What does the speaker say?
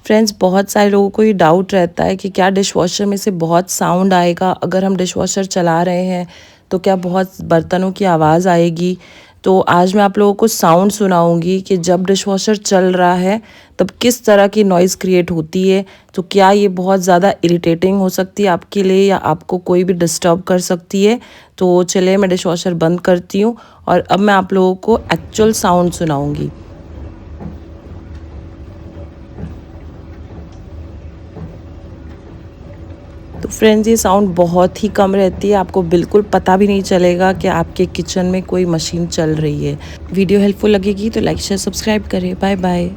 Friends, बहुत सारे लोगों को ये डाउट रहता है कि क्या डिशवॉशर में से बहुत साउंड आएगा अगर हम डिशवॉशर चला रहे हैं, तो क्या बहुत बर्तनों की आवाज़ आएगी। तो आज मैं आप लोगों को साउंड सुनाऊंगी कि जब डिशवॉशर चल रहा है तब किस तरह की नॉइज़ क्रिएट होती है। तो क्या ये बहुत ज़्यादा इरिटेटिंग हो सकती है आपके लिए या आपको कोई भी डिस्टर्ब कर सकती है। तो चलिए मैं डिशवॉशर बंद करती हूँ और अब मैं आप लोगों को एक्चुअल साउंड सुनाऊंगी। तो फ्रेंड्स, ये साउंड बहुत ही कम रहती है, आपको बिल्कुल पता भी नहीं चलेगा कि आपके किचन में कोई मशीन चल रही है। वीडियो हेल्पफुल लगेगी तो लाइक शेयर सब्सक्राइब करें। Bye bye.